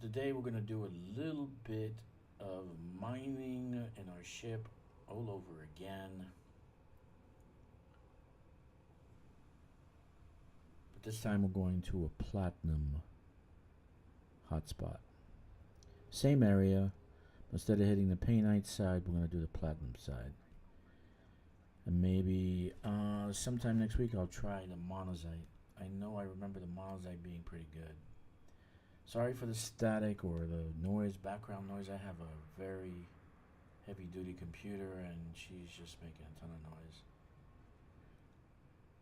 Today we're going to do a little bit of mining in our ship all over again. But this time we're going to a platinum hotspot. Same area. Instead of hitting the painite side, we're going to do the platinum side. And maybe sometime next week I'll try the monazite. I know I remember the monazite being pretty good. Sorry for the static or the noise, background noise. I have a very heavy duty computer and she's just making a ton of noise.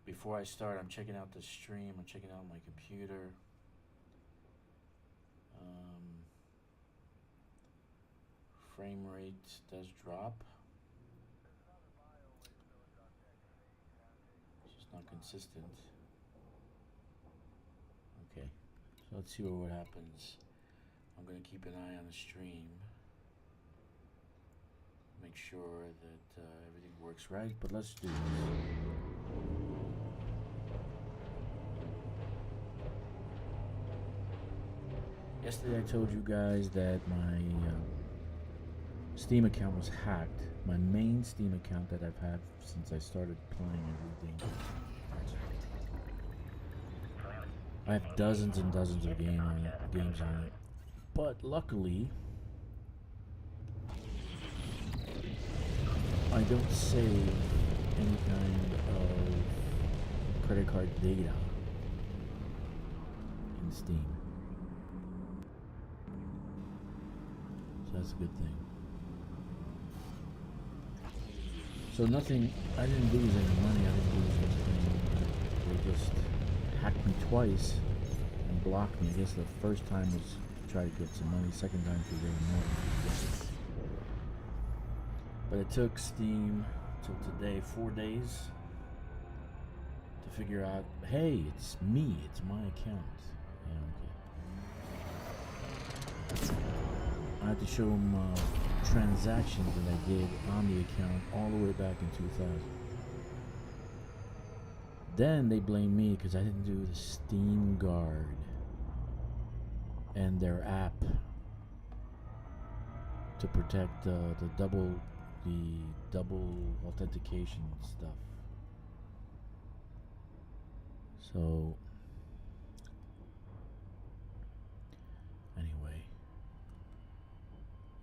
Before I start, I'm checking out the stream. I'm checking out my computer. Frame rate does drop. It's just not consistent. Okay, so let's see what happens. I'm going to keep an eye on the stream. Make sure that everything works right, but let's do this. Yesterday I told you guys that my Steam account was hacked. My main Steam account that I've had since I started playing everything. I have dozens and dozens of games on it. But luckily, I don't save any kind of credit card data in Steam. So that's a good thing. So nothing, I didn't lose any money, I didn't lose anything. They just hacked me twice and blocked me. I guess the first time was to try to get some money, second time to get more. But it took Steam till today, 4 days, to figure out, hey, it's me, it's my account. Yeah, okay. I had to show them transactions that I did on the account all the way back in 2000. Then they blame me because I didn't do the Steam Guard and their app to protect the double authentication stuff. So anyway,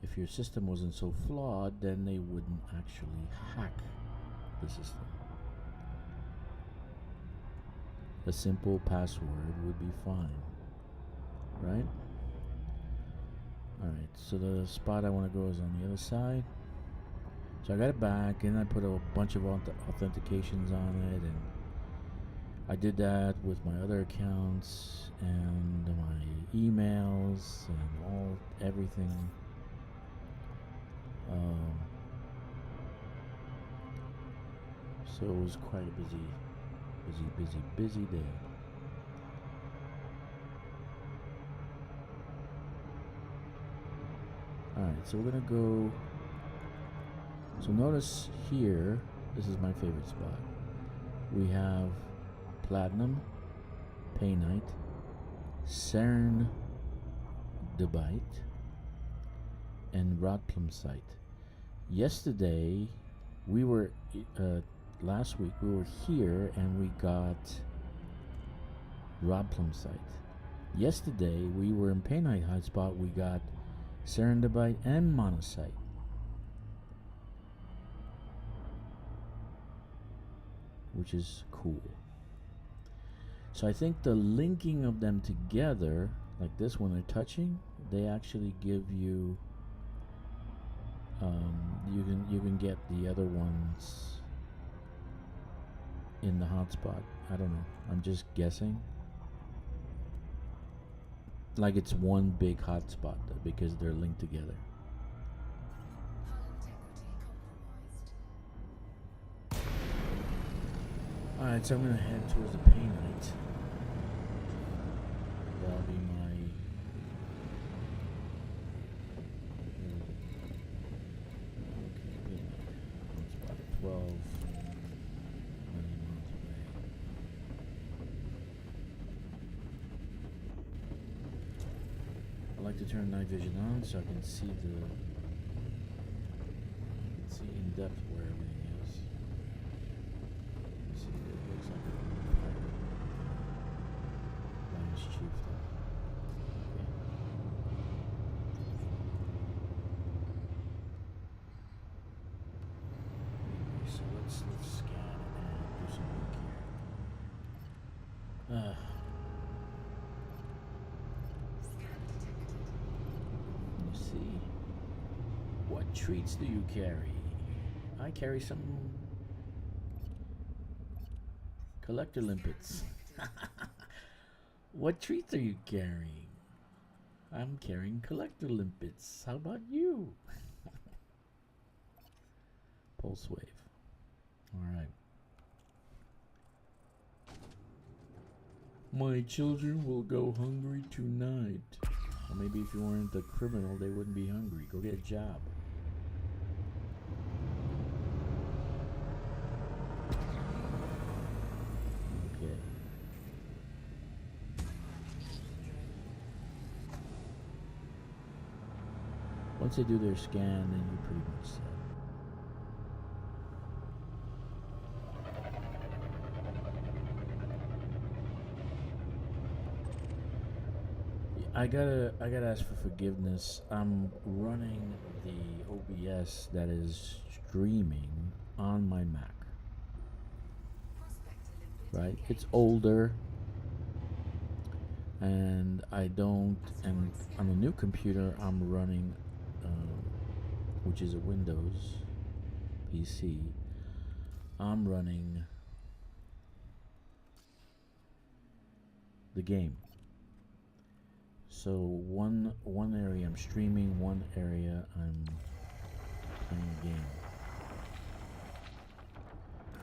if your system wasn't so flawed, then they wouldn't actually hack the system. A simple password would be fine, right? Alright, so the spot I want to go is on the other side. So I got it back, and I put a bunch of authentications on it, and I did that with my other accounts and my emails and everything. So it was quite a busy day. Alright, so we're gonna go. So notice here, this is my favorite spot. We have platinum, painite, cernidabite, and rodplumsite. Yesterday, we were, last week, we were here and we got rodplumsite. Yesterday, we were in painite hotspot, we got cernidabite and monazite. Which is cool. So I think the linking of them together, like this when they're touching, they actually give you you can get the other ones in the hotspot. I don't know. I'm just guessing. Like it's one big hotspot because they're linked together. Alright, so I'm going to head towards the painite. That'll be my... Okay, painite. Spot 12. like to turn night vision on so I can see in depth where everything is. See, it looks like a pirate. Lion's chieftain. Okay. Anyway, so let's scan and do some work here. See, what treats do you carry? I carry some collector limpets. What treats are you carrying? I'm carrying collector limpets. How about you? Pulse wave. All right. My children will go hungry tonight. Or maybe if you weren't a criminal, they wouldn't be hungry. Go get a job. Okay. Once they do their scan, then you're pretty much set. I gotta ask for forgiveness. I'm running the OBS that is streaming on my Mac. Right? It's older, and and on a new computer I'm running, which is a Windows PC. I'm running the game. So one area I'm streaming, one area I'm playing a game.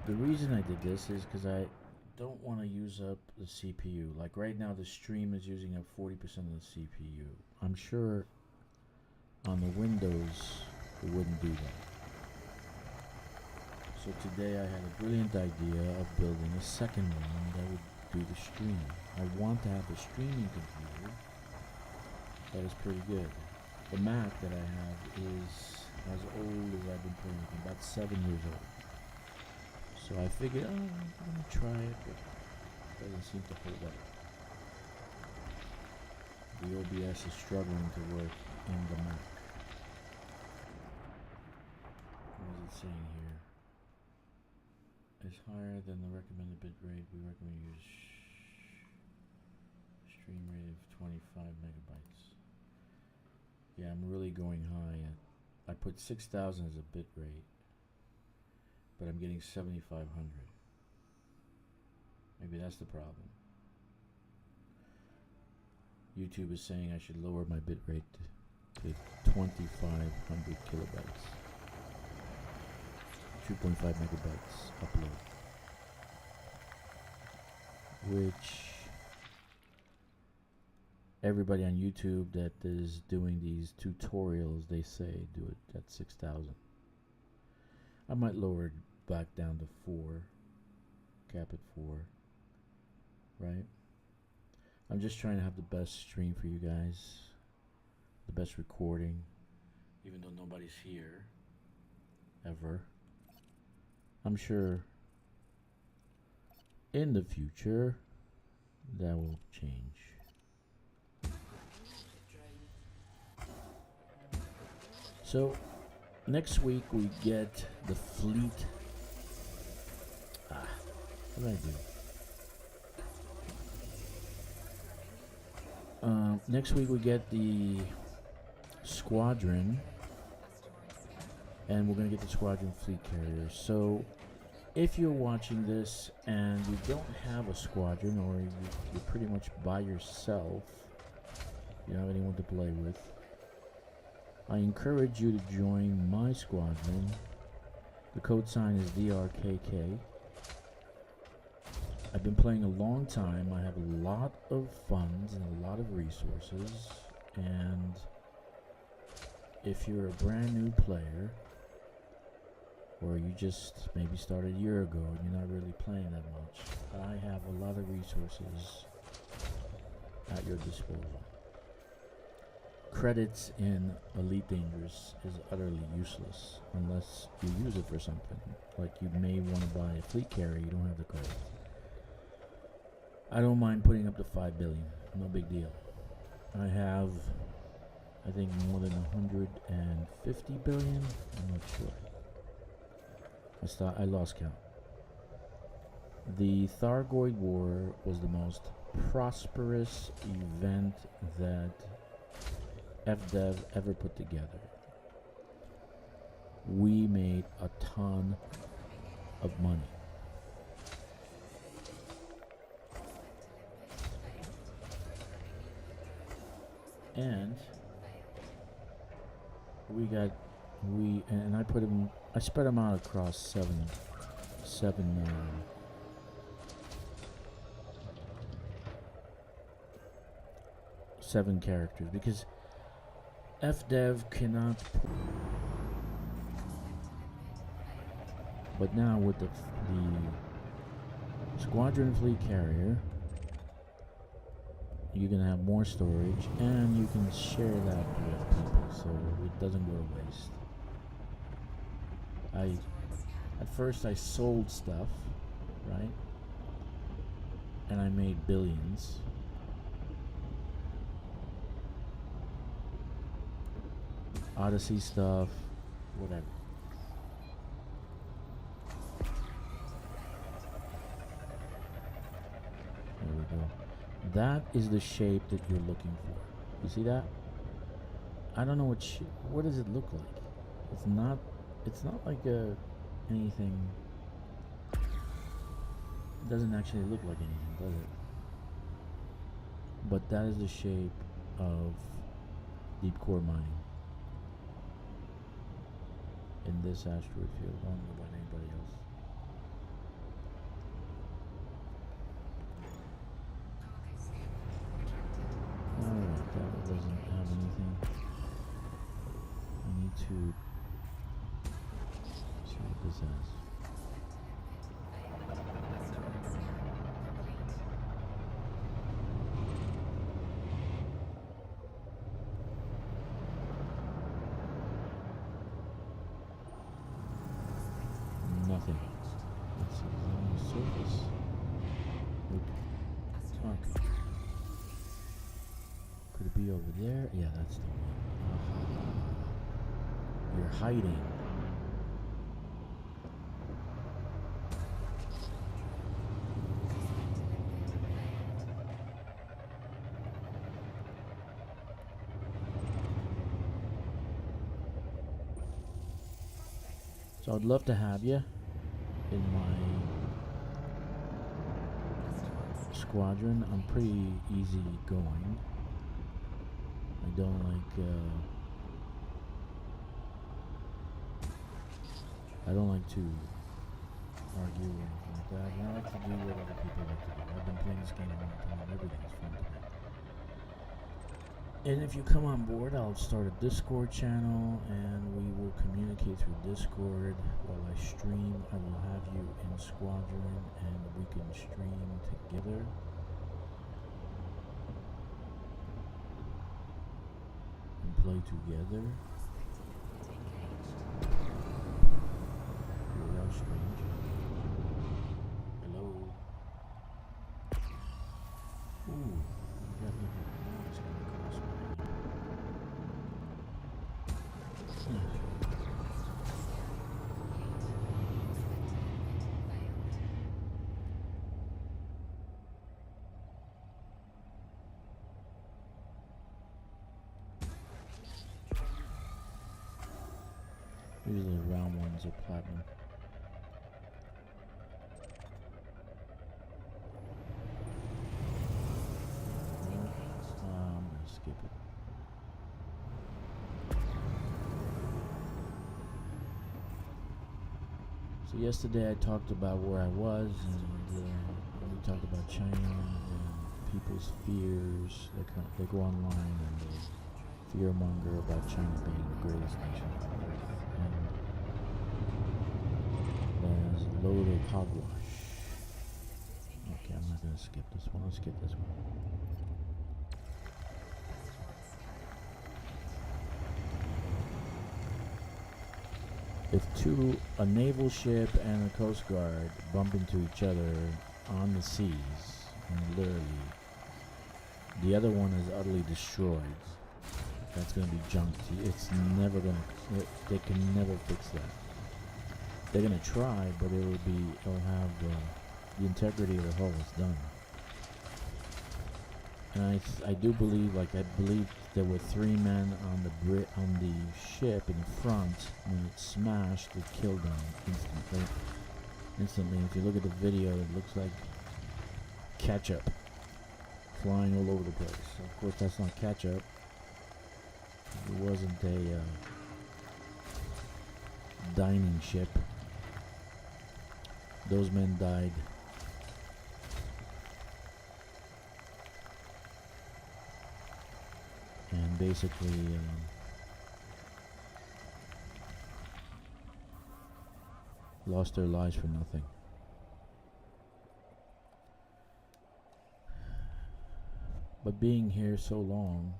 The reason I did this is because I don't want to use up the CPU. Like right now the stream is using up 40% of the CPU. I'm sure on the Windows it wouldn't do that. So today I had a brilliant idea of building a second one that would do the stream. I want to have a streaming computer that is pretty good. The Mac that I have is as old as I've been playing it, about 7 years old. So I figured, I'm gonna try it, but it doesn't seem to hold up. The OBS is struggling to work in the Mac. What is it saying here? It's higher than the recommended bit rate. We recommend use stream rate of 25 megabytes. Yeah, I'm really going high. I put 6,000 as a bit rate, but I'm getting 7,500. Maybe that's the problem. YouTube is saying I should lower my bit rate to 2,500 kilobytes. 2.5 megabytes upload. Which everybody on YouTube that is doing these tutorials, they say do it at 6,000. I might lower it back down to 4, cap at 4, right? I'm just trying to have the best stream for you guys, the best recording, even though nobody's here, ever. I'm sure in the future that will change. So next week we get the fleet. What did I do? Next week we get the squadron, and we're gonna get the squadron fleet carrier. So if you're watching this and you don't have a squadron, or you're pretty much by yourself, you don't have anyone to play with, I encourage you to join my squadron. The code sign is DRKK. I've been playing a long time. I have a lot of funds and a lot of resources, and if you're a brand new player, or you just maybe started a year ago and you're not really playing that much, I have a lot of resources at your disposal. credits in Elite Dangerous is utterly useless unless you use it for something. Like you may want to buy a fleet carrier, you don't have the credits. I don't mind putting up to 5 billion, no big deal. I have, I think, more than 150 billion. I'm not sure. I lost count. The Thargoid War was the most prosperous event that FDev ever put together. We made a ton of money. And I spread them out across seven characters, because FDev cannot. But now with the Squadron Fleet Carrier, you're gonna have more storage, and you can share that with people, so it doesn't go to waste. At first I sold stuff, right? And I made billions. Odyssey stuff, whatever. There we go. That is the shape that you're looking for. You see that? I don't know what does it look like? It's not like anything. It doesn't actually look like anything, does it? But that is the shape of deep core mining in this asteroid field. I don't know about anybody else. Alright, that doesn't have anything. I need to see what this has. Nothing. It's on the surface. Look. Could it be over there? Yeah, that's the one. You're hiding. So I'd love to have you in my squadron. I'm pretty easy going. I don't like to argue or anything like that. I like to do what other people like to do. I've been playing this game a long time. Everything's fun to me. And if you come on board, I'll start a Discord channel and we will communicate through Discord while I stream. I will have you in squadron and we can stream together. And play together. You're strange. Hello. Ooh, you got me here. It's gonna cross my Usually round ones are platinum. I'm gonna skip it. So yesterday I talked about where I was, and we talked about China and people's fears. They go online and they fearmonger about China being the greatest nation on earth. And there's a load of hogwash. Okay, I'm not gonna skip this one. Let's skip this one. If a naval ship and a coast guard bump into each other on the seas, and literally, the other one is utterly destroyed, that's going to be junked. It's never going to, they can never fix that. They're going to try, but it'll have the integrity of the hull is done. And I do believe, I believe there were 3 men on the ship in front. When it smashed, it killed them instantly. If you look at the video, it looks like ketchup flying all over the place. So of course, that's not ketchup. It wasn't a dining ship. Those men died. And basically lost their lives for nothing. But being here so long,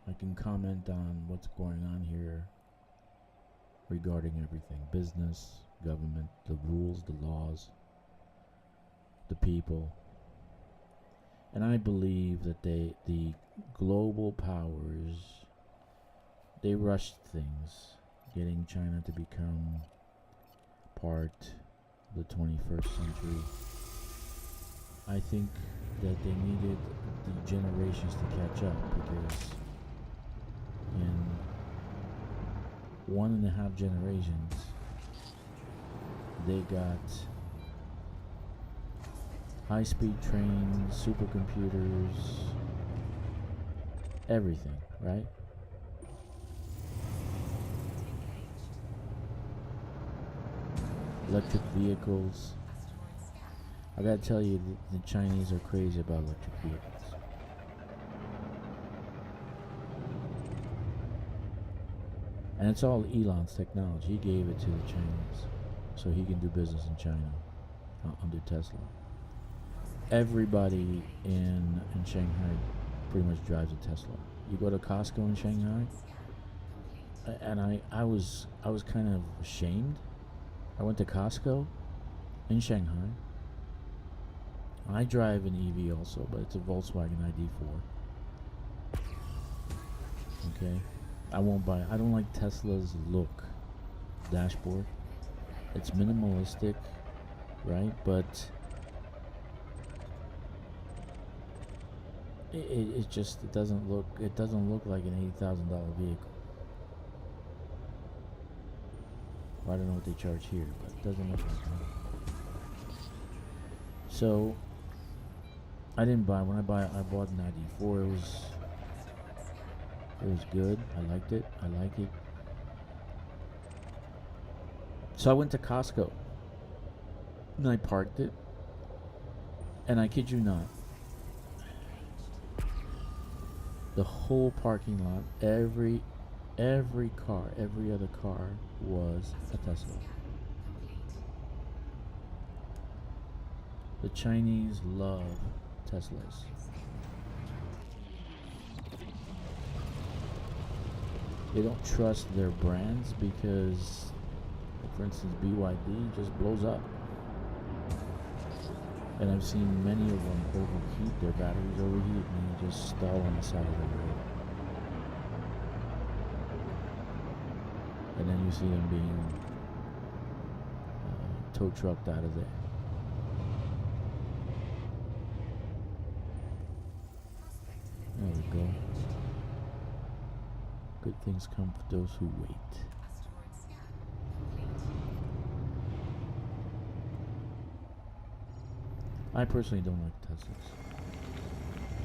I can comment on what's going on here regarding everything. Business, government, the rules, the laws, the people. And I believe that the global powers, they rushed things, getting China to become part of the 21st century. I think that they needed the generations to catch up, because in 1.5 generations, they got high-speed trains, supercomputers, everything, right? Electric vehicles. I gotta tell you, the Chinese are crazy about electric vehicles. And it's all Elon's technology. He gave it to the Chinese so he can do business in China under Tesla. Everybody in Shanghai pretty much drives a Tesla. You go to Costco in Shanghai, and I was kind of ashamed. I went to Costco in Shanghai. I drive an EV also, but it's a Volkswagen ID4. Okay, I don't like Tesla's look dashboard. It's minimalistic, right? But it doesn't look like an $80,000 vehicle. Well, I don't know what they charge here, but it doesn't look like that. So I didn't buy. I bought an ID4. It was good. I liked it. I like it. So I went to Costco and I parked it, and I kid you not, the whole parking lot, every other car was a Tesla. The Chinese love Teslas. They don't trust their brands because, for instance, BYD just blows up. And I've seen many of them overheat, their batteries overheat, and they just stall on the side of the road. And then you see them being tow trucked out of there. There we go. Good things come for those who wait. I personally don't like Teslas.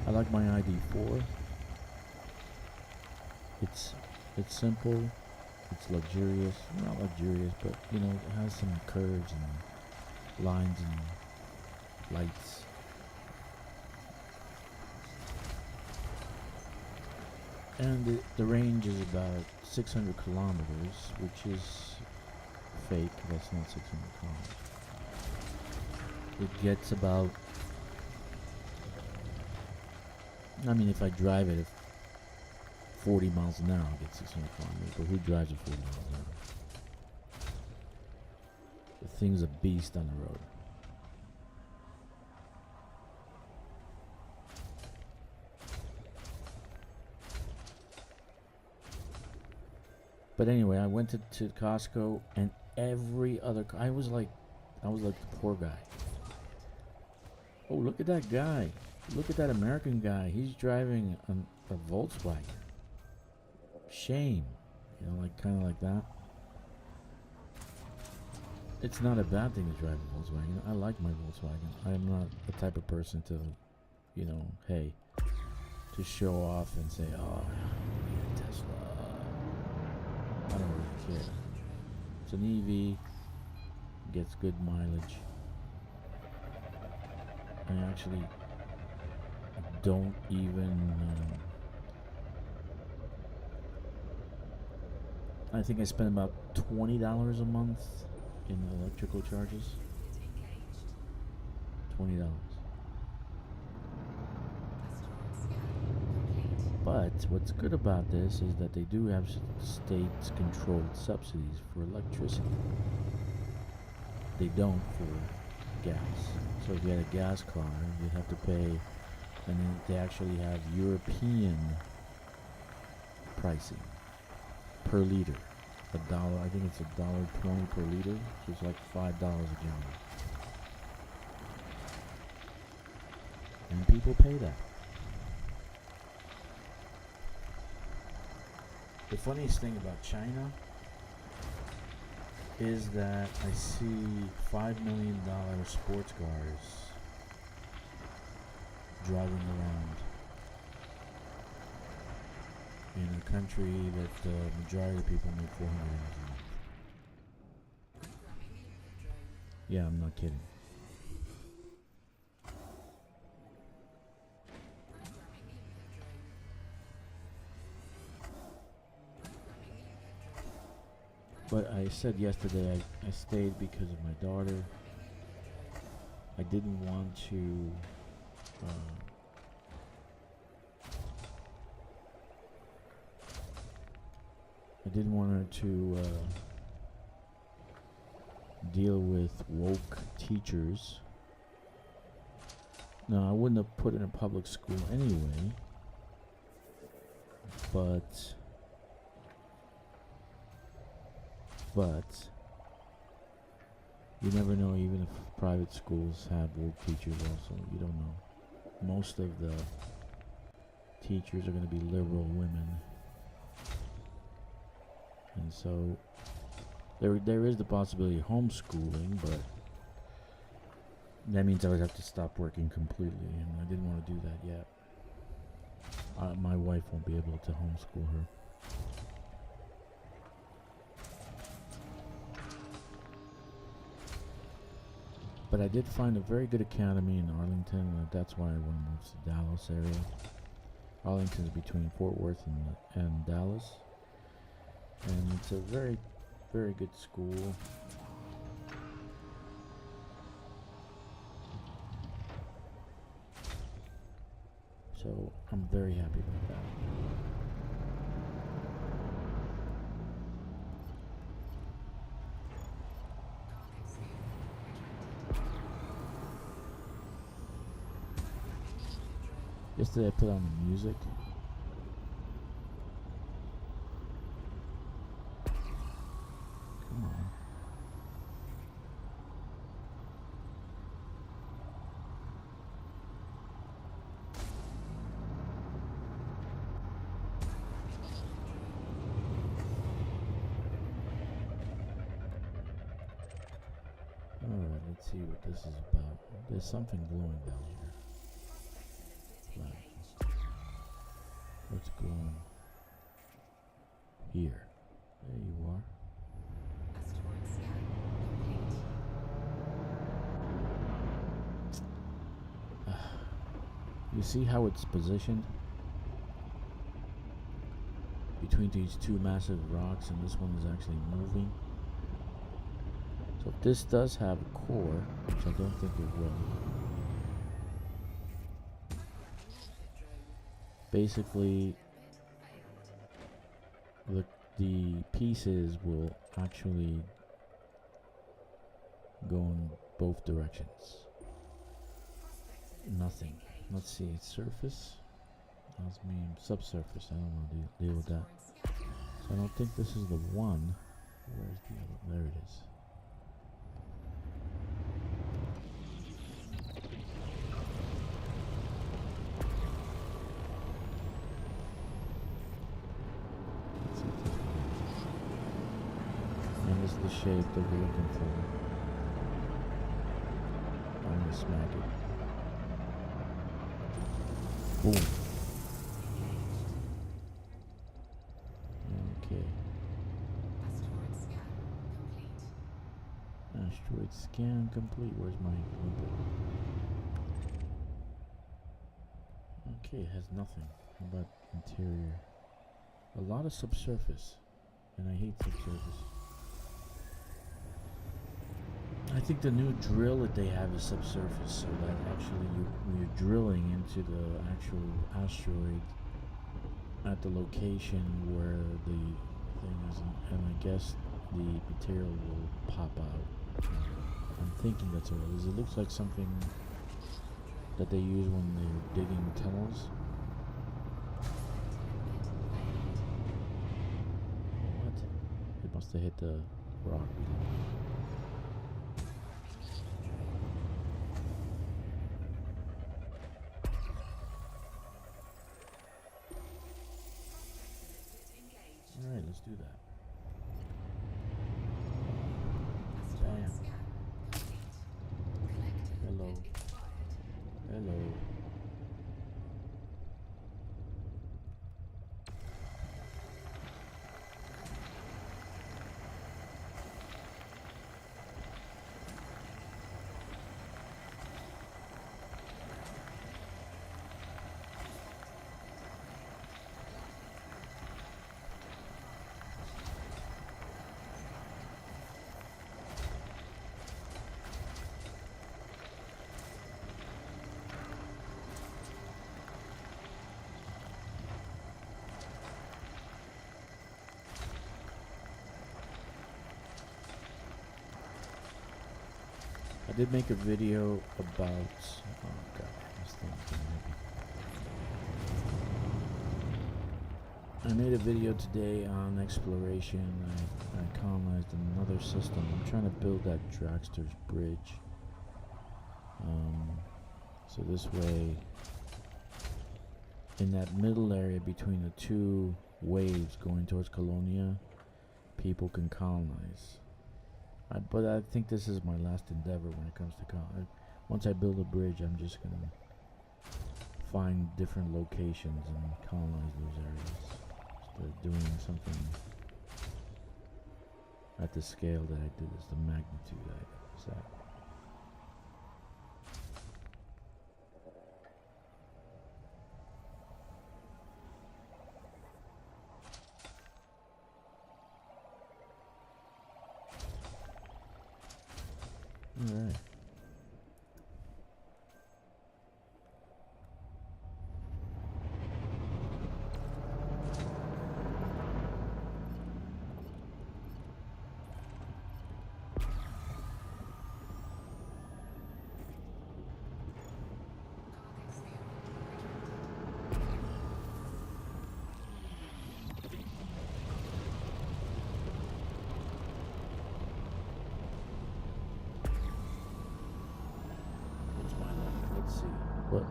I like my ID4. It's simple. It's luxurious. Not luxurious, but you know, it has some curves and lines and lights. And the range is about 600 kilometers, which is fake. That's not 600 kilometers. It gets about, I mean, if I drive it at 40 miles an hour, I'll get 600 kilometers. But who drives at 40 miles an hour? The thing's a beast on the road. But anyway, I went to Costco, and every other I was like the poor guy. Oh, look at that guy. Look at that American guy. He's driving a Volkswagen. Shame. You know, like kind of like that. It's not a bad thing to drive a Volkswagen. I like my Volkswagen. I'm not the type of person to, you know, hey, to show off and say, oh, yeah, Tesla. I don't really care. It's an EV. Gets good mileage. I actually don't even... I think I spend about $20 a month in electrical charges. $20. But what's good about this is that they do have state-controlled subsidies for electricity. They don't for gas. So if you had a gas car, you'd have to pay, and then they actually have European pricing per liter. $1, I think it's $1.20 per liter, so it's like $5 a gallon. And people pay that. The funniest thing about China is that I see $5 million sports cars driving around in a country that the majority of people make $400 a month. Yeah, I'm not kidding. But I said yesterday I stayed because of my daughter. I didn't want to her to deal with woke teachers. No, I wouldn't have put her in a public school anyway, but you never know. Even if private schools have woke teachers also, you don't know. Most of the teachers are going to be liberal women, and so there is the possibility of homeschooling, but that means I would have to stop working completely, and I didn't want to do that yet. My wife won't be able to homeschool her. But I did find a very good academy in Arlington, and that's why I want to move to the Dallas area. Arlington is between Fort Worth and Dallas, and it's a very, very good school. So I'm very happy about that. Yesterday I put on the music. Come on. Alright, let's see what this is about. There's something glowing down here. What's glowing? Here. There you are. You see how it's positioned? Between these two massive rocks, and this one is actually moving. So if this does have a core, which I don't think it will, basically the pieces will actually go in both directions. Nothing. Let's see, surface. That's me subsurface. I don't want to deal with that. So I don't think this is the one. Where's the other? There it is. Let's see if this one is. And this is the shape that we're looking for. I'm gonna smack it. Boom. Okay. Asteroid scan complete. Where's my window? Okay, it has nothing. How about interior? A lot of subsurface. And I hate subsurface. I think the new drill that they have is subsurface, so that actually when you're drilling into the actual asteroid at the location where the thing is, and I guess the material will pop out. I'm thinking that's what it is. It looks like something that they use when they're digging tunnels. What? It must have hit the rock. Alright, let's do that. Damn. Hello. Hello. I did make a video about, oh god, this thing's gonna hit me. I made a video today on exploration. I colonized another system. I'm trying to build that Dragster's bridge. So this way, in that middle area between the two waves going towards Colonia, people can colonize. But I think this is my last endeavor when it comes to once I build a bridge, I'm just going to find different locations and colonize those areas. Instead of doing something at the scale that I did, is the magnitude that I was at. Alright.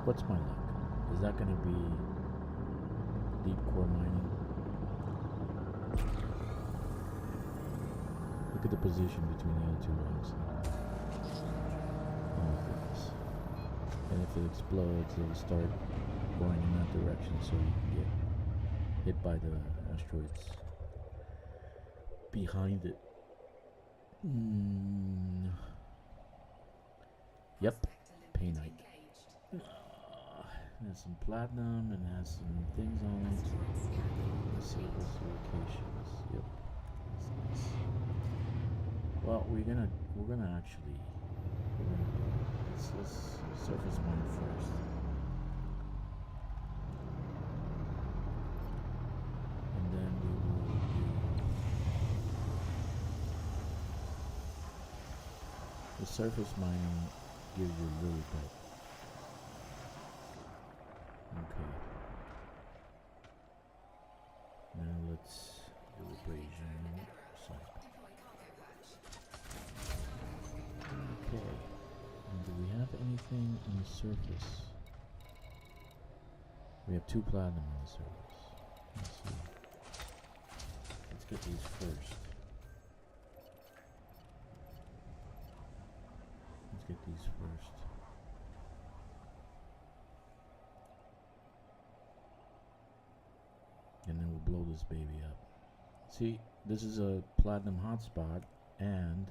What's my luck? Is that going to be deep core mining? Look at the position between the other two rocks. Oh my goodness. And if it explodes, it'll start going in that direction so you can get hit by the asteroids behind it. Yep, painite. It has some platinum and has some things on it. Let's see those locations. Yep, that's nice. Well, we're gonna actually let's surface mine first, and then we will do the surface mining gives you a little bit. Okay. Now let's do abrasion. Okay. And do we have anything on the surface? We have 2 platinum on the surface. Let's see. Let's get these first. Let's get these first. And then we'll blow this baby up. See, this is a platinum hotspot, and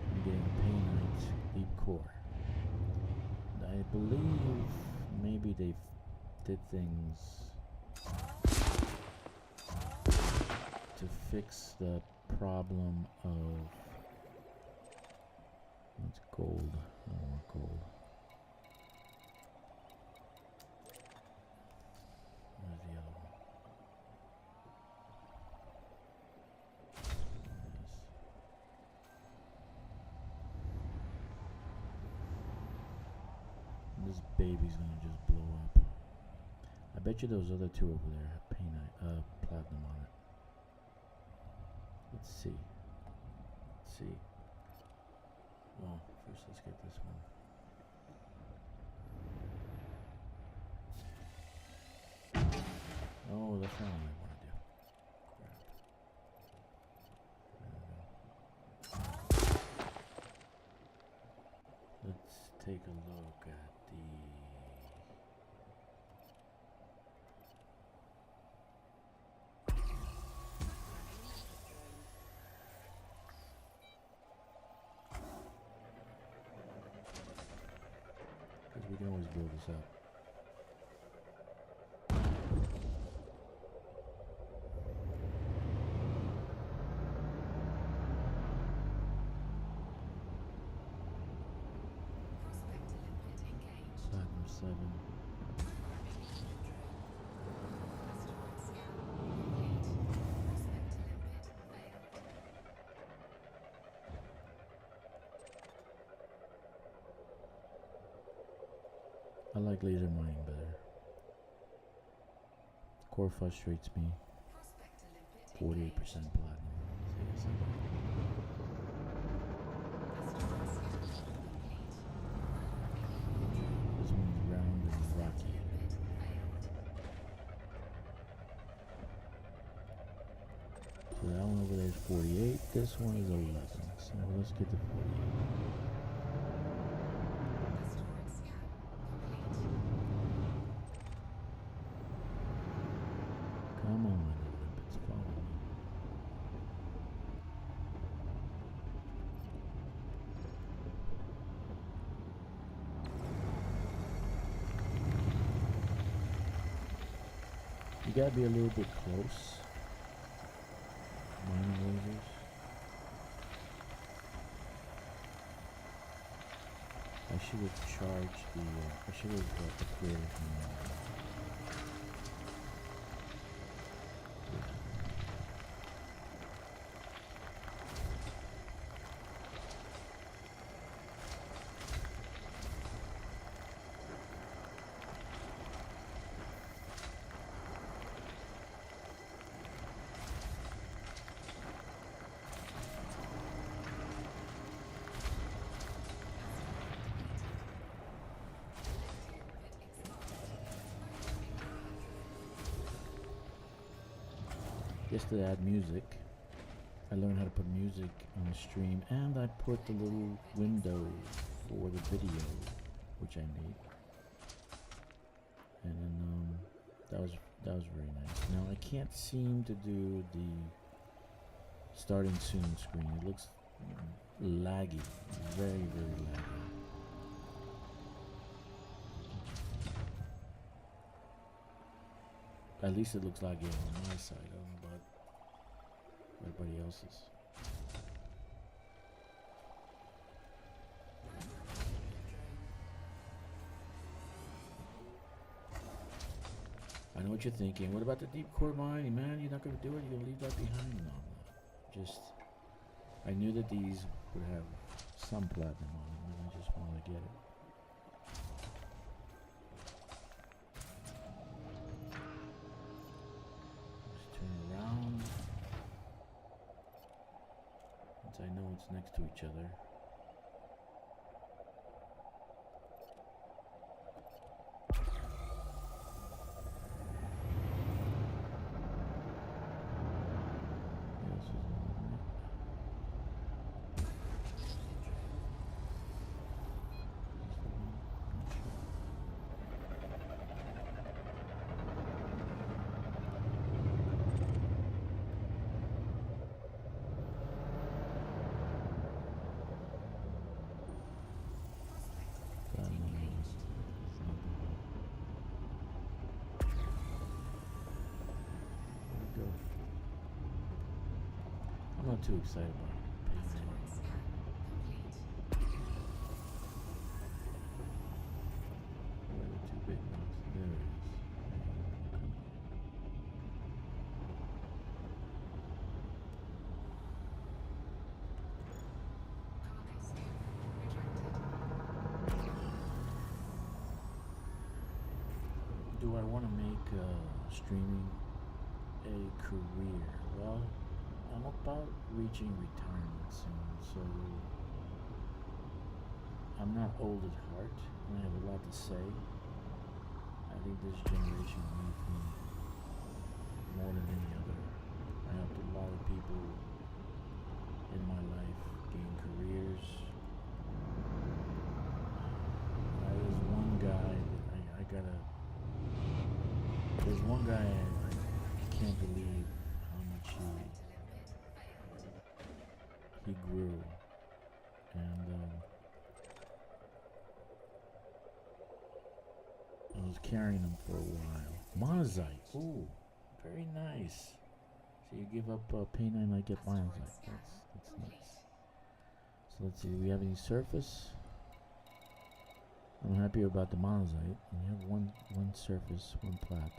I'm getting a painite deep core. I believe maybe they did things to fix the problem of what's gold. I don't want gold. Where's the other one? This baby's gonna just blow up. I bet you those other 2 over there have platinum on it. Let's see. Let's see. Well, first let's get this one. Oh, that's not what I want to do. Crap. Let's take a look at the... We can always build this up. Platinum 7. I like laser mining better. Core frustrates me. 48% platinum. This one's round and rocky. So that one over there is 48. This one is 11. So let's get to 48. Come on, Olympics, follow me. You gotta be a little bit close. Mining lasers. I should have charged the. I should have upgraded the. Just to add music, I learned how to put music on the stream, and I put the little window for the video, which I made, and then that was very nice. Now I can't seem to do the starting soon screen. It looks laggy, very laggy. At least it looks laggy on my side. I don't know about everybody else's. I know what you're thinking. What about the deep core mining, man? You're not going to do it? You're going to leave that behind? No, I'm not. Just, I knew that these would have some platinum on it, and I just want to get it. Just turn around. Once I know it's next to each other. I'm not too excited about it. Where are the two big ones? There it is. Do I want to make streaming a career? Well, I'm about reaching retirement soon, so I'm not old at heart, and I have a lot to say. I think this generation needs me more than any other. I helped a lot of people in my life gain careers. There's one guy that I gotta. There's one guy I can't believe how much he grew, and I was carrying him for a while. Monazite, ooh, very nice. So you give up pain, I might get monazite. That's nice. So let's see, do we have any surface? I'm happy about the monazite. We have one surface, one plat.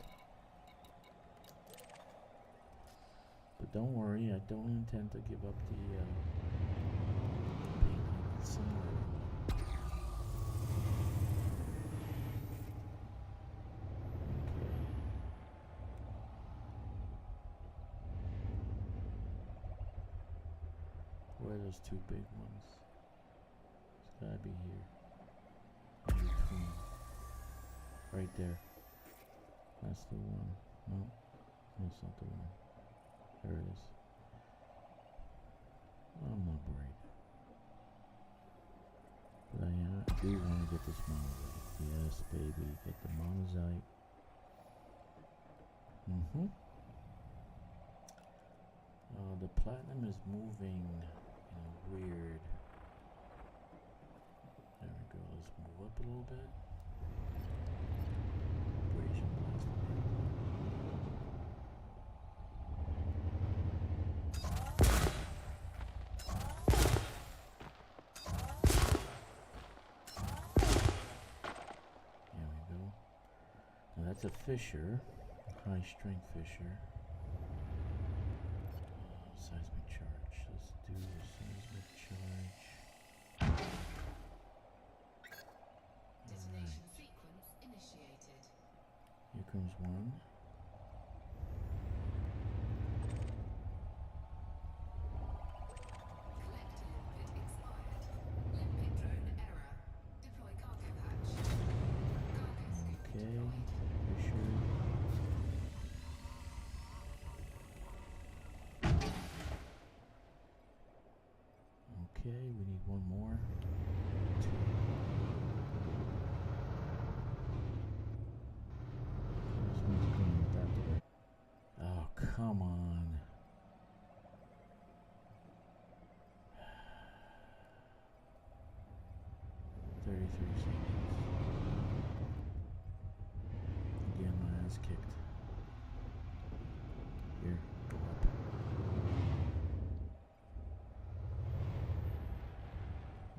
But don't worry, I don't intend to give up the paint somewhere. Where are those two big ones? It's gotta be here. In between. Right there. That's the one. No, that's not the one. There it is. I'm not worried. But I do want to get this monazite. Yes, baby. Get the monazite. The platinum is moving in a weird. There we go. Let's move up a little bit. Abrasion blast. That's a fisher, high strength fisher. Seismic charge. Let's do the seismic charge. Detonation sequence initiated. Here comes one. Collector limpet expired. Limpet drone error. Deploy cargo hatch. Cargo scoop deployed. Okay, we need one more. This one's going that way. Oh, come on. Again, my ass kicked. Here, go up.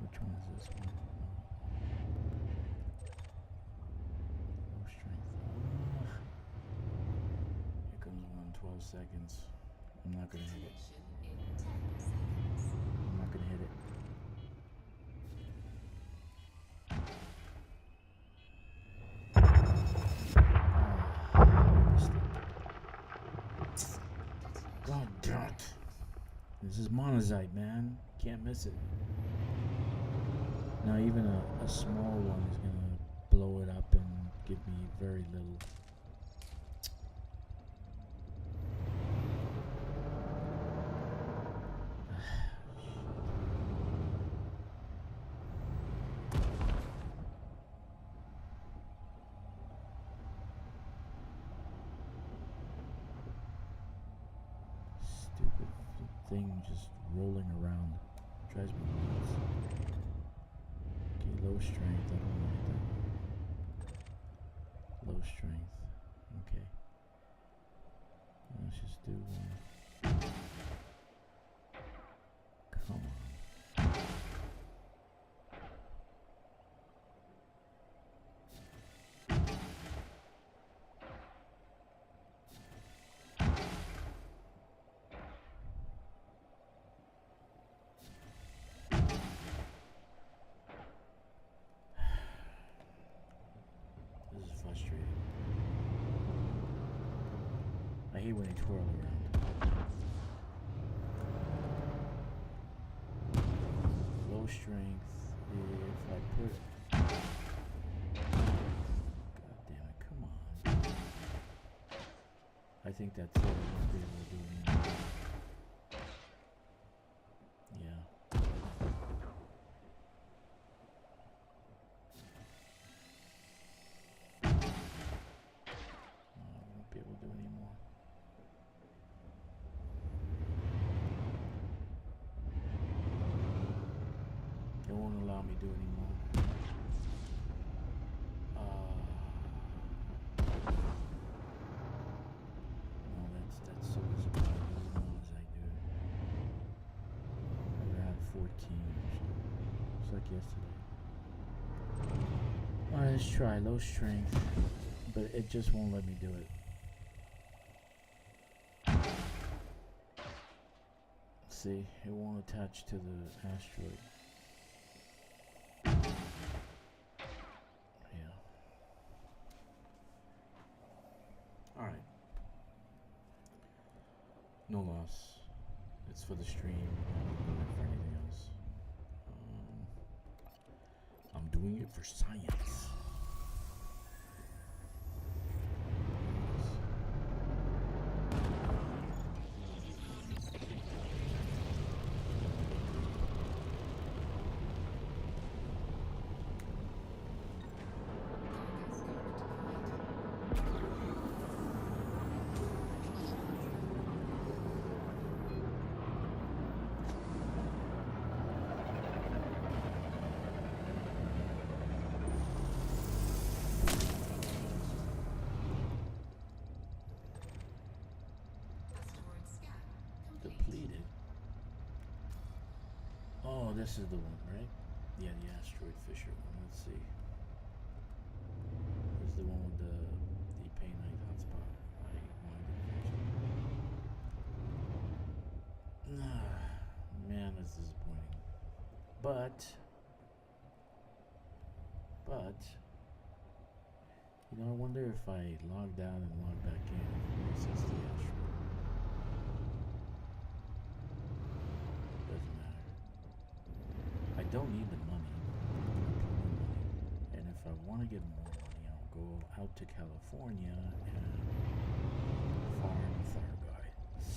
Which one is this one? No strength. Here comes one, 12 seconds. I'm not gonna hit it. Detonation in 10 seconds. I'm not gonna hit it. shot. This is monazite, man. Can't miss it. Now even a small one is gonna blow it up and give me very little. Stupid thing just rolling around. Drives me nuts. Okay, low strength. I don't like that. Low strength. Okay. Let's just do one. Come on. This is frustrating. I hate when they twirl around. Low strength. If I put. God damn it! Come on. I think that's it. I won't be able to do it anymore. Yeah. I won't be able to do anymore. It won't allow me to do anymore. No, that's so disappointing. As long as I do. I would have 14 or something. Just like yesterday. Alright, let's try low strength. But it just won't let me do it. See, it won't attach to the asteroid. Yeah. Alright. No loss. It's for the stream. I'm not doing it for anything else. I'm doing it for science. Asteroid scan complete. Depleted. Oh, this is the one, right? Yeah, the asteroid fisher one. Let's see. This is the one with the painite hotspot. I wanted to finish. Man, that's disappointing. But, you know, I wonder if I log down and log back in, it says the asteroid. Doesn't matter. I don't need the money. And if I want to get more money, I'll go out to California and farm Thargoids.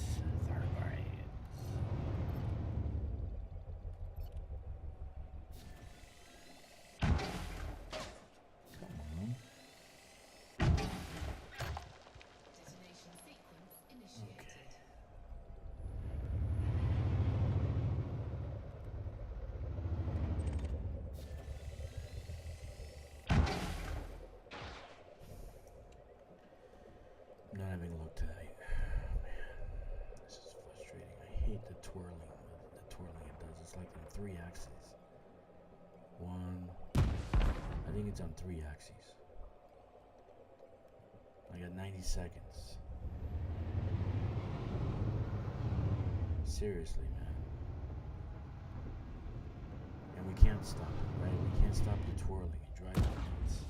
Come on. Detonation sequence initiated. Okay. I'm not having a look tonight. Man, this is frustrating. I hate the twirling. The twirling it does. It's like on 3 axes. One. I think it's on 3 axes. I got 90 seconds. Seriously, man. And we can't stop it, right? We can't stop the twirling. It drives me nuts.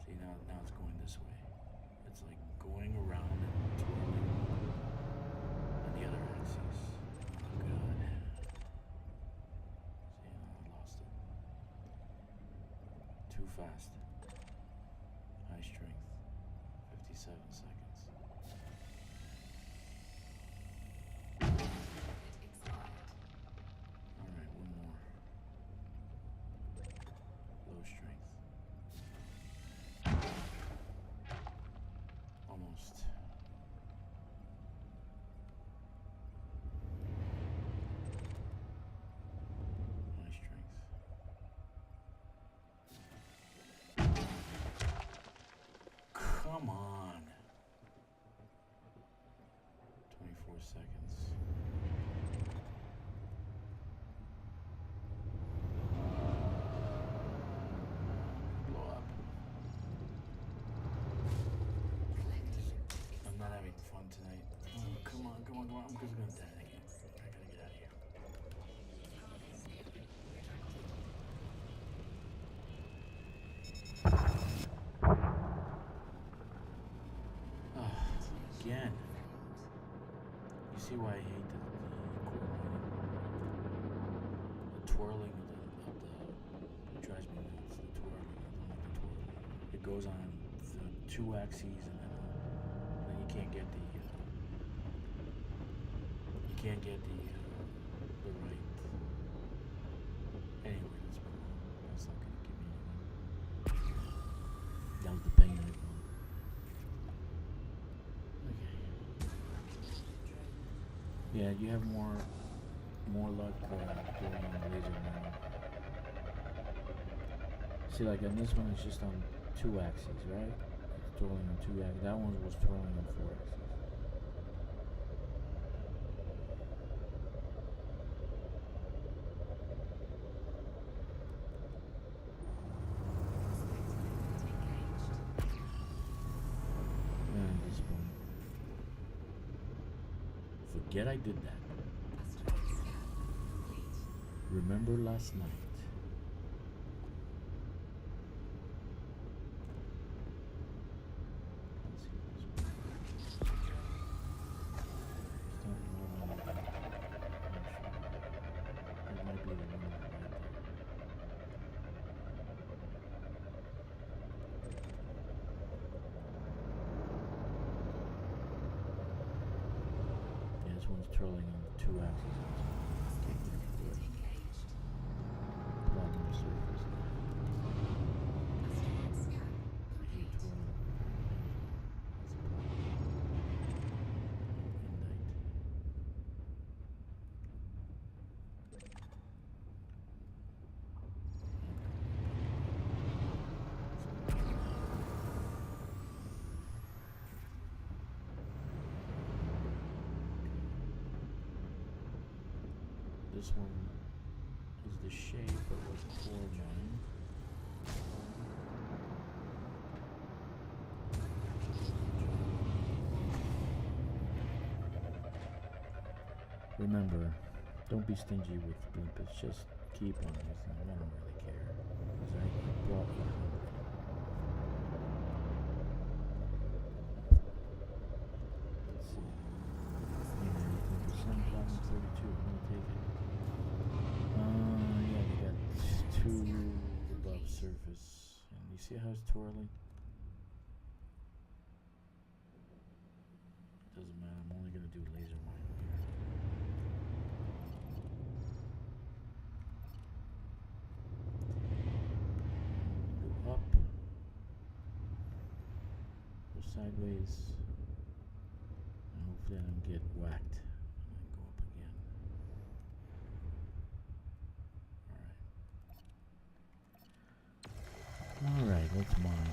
See, now it's going this way. It's like going around and twirling. fast. High strength. 57 seconds. It expired. Alright, one more. Low strength. Almost. High strength. Come on. 24 seconds. Blow up. I'm not having fun tonight. Oh, come on, come on, come on. I'm just gonna die again. I gotta get out of here. Again. You see why I hate the core mining? The twirling it drives me nuts. The twirling. I don't like the twirling. It goes on the two axes and then you can't get the right. Anyway, let's move on. That's not gonna give me anything. That was the pain right one. Yeah, you have more luck going on the laser now. See, like on this one, it's just on two axes, right? It's twirling on two axes. That one was twirling on four axes. And this one. Forget I did that. Remember last night. Let's see this one. Starting one on the back. That might be the one right there. Yeah, this one's twirling on two axes. Platinum surface. I hate twirling. This one is the shape of a core mine. Remember, don't be stingy with blimpets, just keep on using them. I don't really care. Because I brought 800. Let's see. 18%, platinum 32. I'm gonna take it. Yeah, they got two above surface. And you see how it's twirling? Doesn't matter, I'm only gonna do laser mining here. Go up. Go sideways. And hopefully I don't get whacked. And then go up again. Alright, let's mine.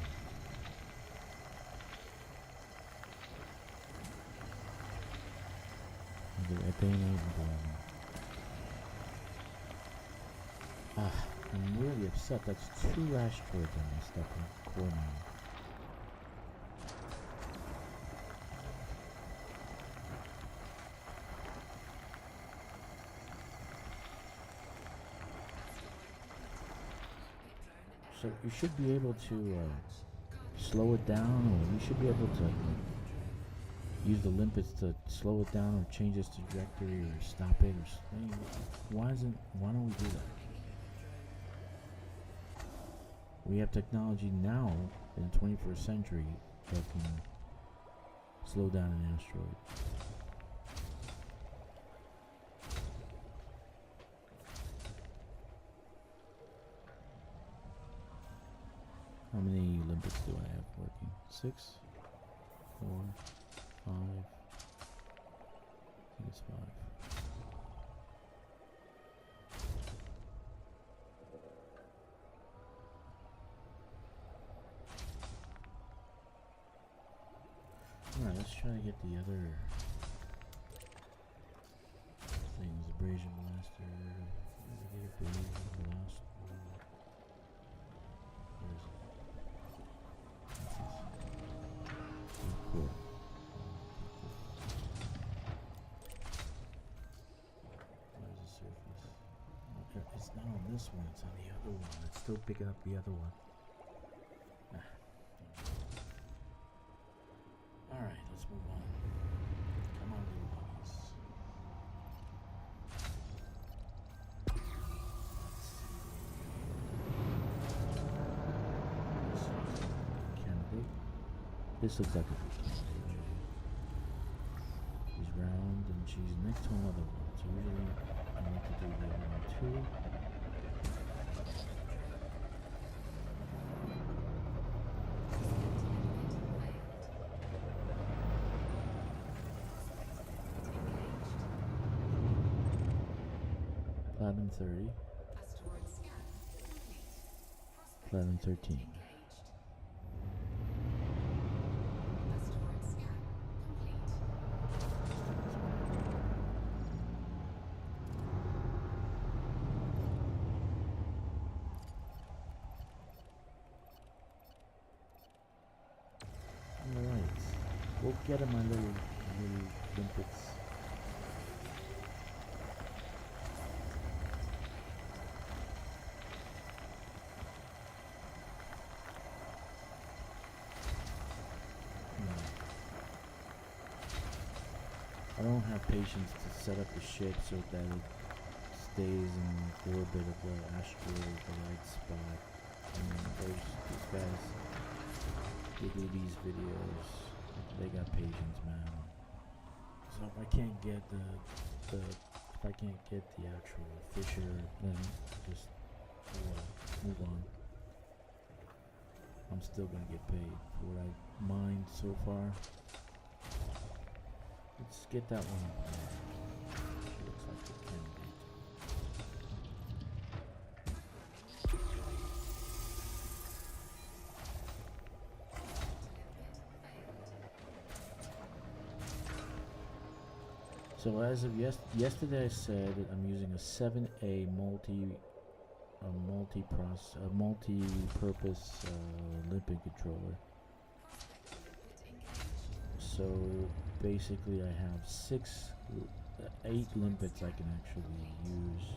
I'm really upset. That's two asteroids I messed up in core mine. So you should be able to slow it down, or you should be able to use the limpets to slow it down or change its trajectory or stop it. Why don't we do that? We have technology now in the 21st century that can slow down an asteroid. How many limpets do I have working? 6, 4, 5. I think it's 5. Alright, let's try to get the other things. Abrasion blaster. Navigator abrasion blaster. Where is it? Cool. Where's the surface? Okay, it's not on this one, it's on the other one. It's still picking up the other one. Alright, let's move on. Come on, little buggies. Candidate. This looks like a good candidate. She's round and she's next to another one. So usually I like to do the other one too. 30. Asteroid scan complete. Platinum 13. Engaged. Asteroid scan complete. Alright. Go get him, my little limpets. I don't have patience to set up the ship so that it stays in the orbit of the asteroid, the right spot. I mean, these guys, they do these videos, they got patience, man. So if I can't get if I can't get the actual Fisher, then just move on. I'm still gonna get paid for what I mined so far. Let's get that one up there. She looks like a candidate. So as of yesterday, I said that I'm using a 7A multi-purpose limpet controller. So basically I have 8 limpets I can actually use.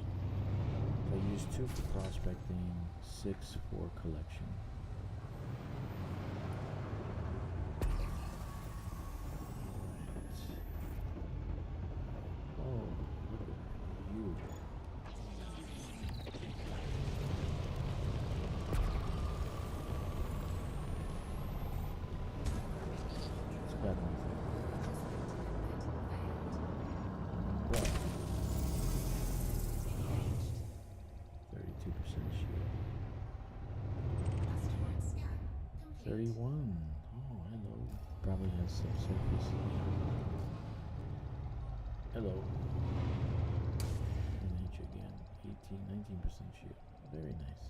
So I use 2 for prospecting, 6 for collection. Right. Oh, look at you. It's got nothing. What? 32% shield. 31. Oh, hello. Probably has some surface. Hello. And hit you again. 19% shield. Very nice.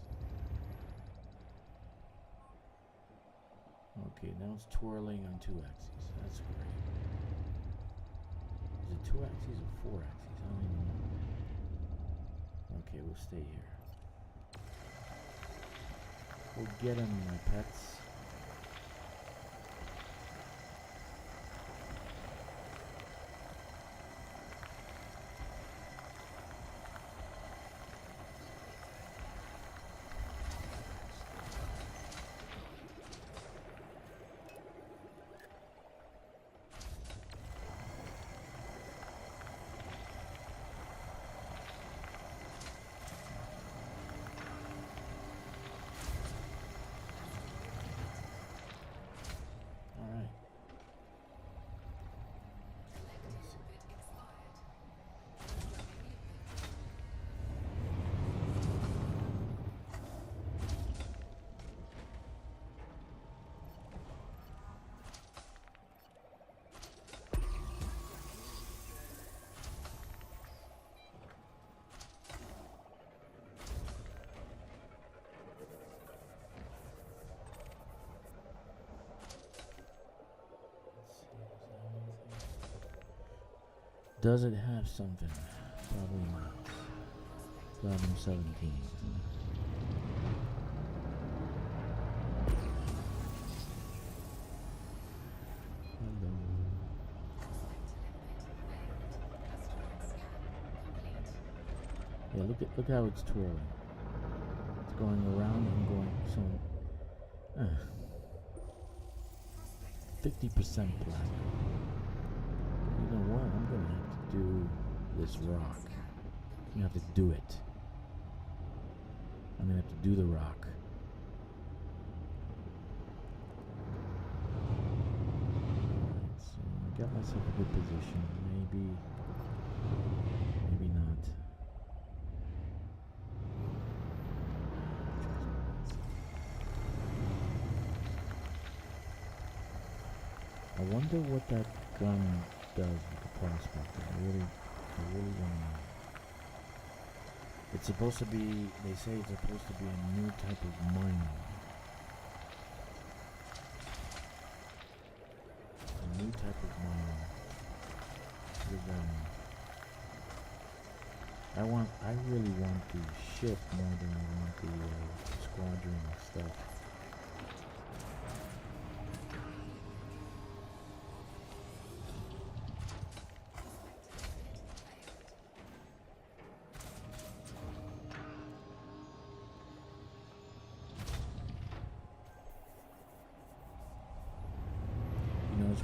Okay, now it's twirling on 2 axes. That's great. Is it 2 axes or 4 axes? I don't even know. Okay, we'll stay here. We'll get them, my pets. Does it have something? Probably not. Platinum 17. Hello. Yeah, look how it's twirling. It's going around and going so 50% platinum. You know what? I'm gonna have to do this rock. I'm gonna have to do it. I'm gonna have to do the rock. Alright, so I got myself a good position. Maybe not. I wonder what that gun does with the prospector. I really want to know. It's supposed to be, they say it's supposed to be a new type of mining. A new type of mining. What does that mean? I really want the ship more than I want the squadron stuff.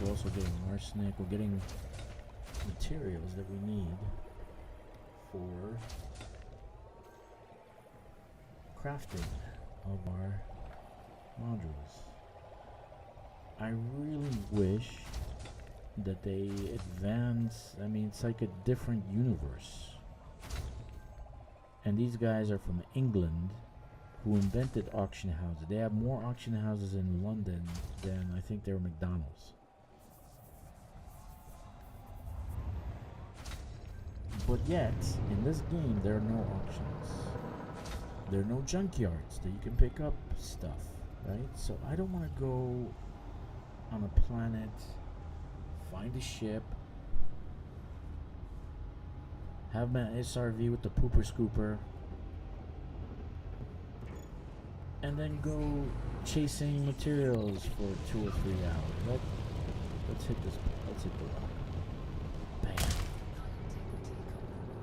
We're also getting arsenic. We're getting materials that we need for crafting of our modules. I really wish that they advance. I mean, it's like a different universe. And these guys are from England, who invented auction houses. They have more auction houses in London than I think there are McDonald's. But yet, in this game, there are no auctions. There are no junkyards that you can pick up stuff, right? So I don't want to go on a planet, find a ship, have my SRV with the pooper scooper, and then go chasing materials for 2 or 3 hours. Let's hit this. Let's hit the rock. Bam.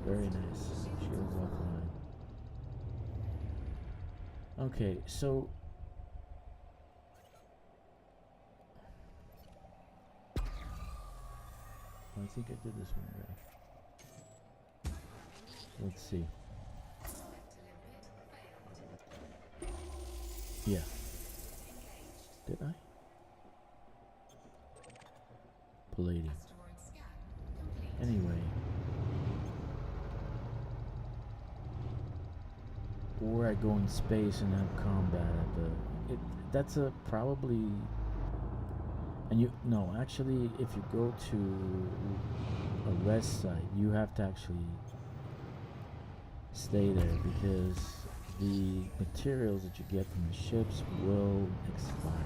Very nice. Shields offline. Okay, so I think I did this one right. Let's see. Yeah. Did I? Palladium. Anyway. Or I go in space and have combat at the... that's a probably... And you... No, actually, if you go to a rest site, you have to actually stay there because the materials that you get from the ships will expire.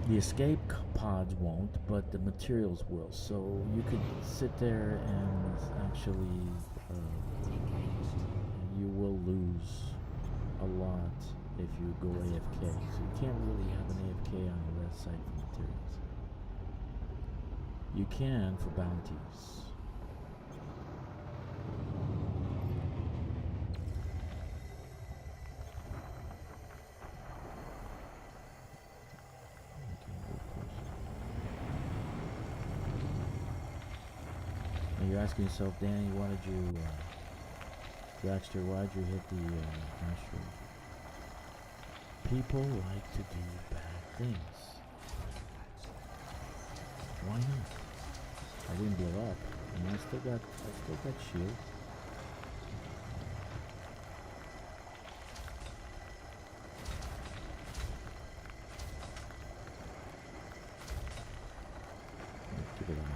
The escape pods won't, but the materials will. So you could sit there and actually you will lose a lot if you go AFK. So you can't really have an AFK on the rest site for materials. You can for bounties. You're asking yourself, Danny, why did you, Dragster, why did you hit the asteroid? People like to do bad things. Why not? I didn't blow up, and I still got shield. Let's give it a miss.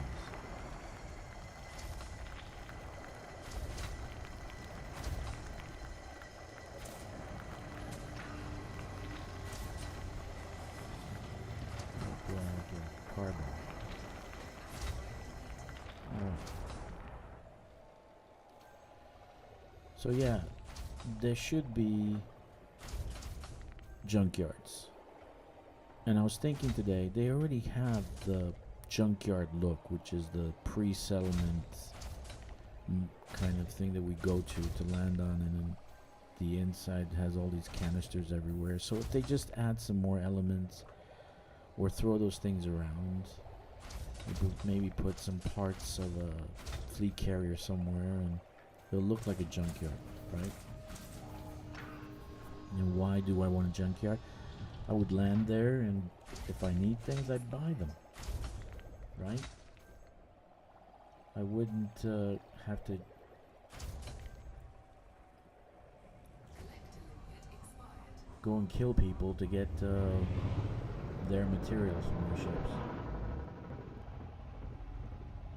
So yeah, there should be junkyards. And I was thinking today, they already have the junkyard look, which is the pre-settlement kind of thing that we go to land on, and then the inside has all these canisters everywhere. So if they just add some more elements or throw those things around, maybe put some parts of a fleet carrier somewhere, and it'll look like a junkyard, right? And why do I want a junkyard? I would land there, and if I need things, I'd buy them, right? I wouldn't have to go and kill people to get their materials from their ships.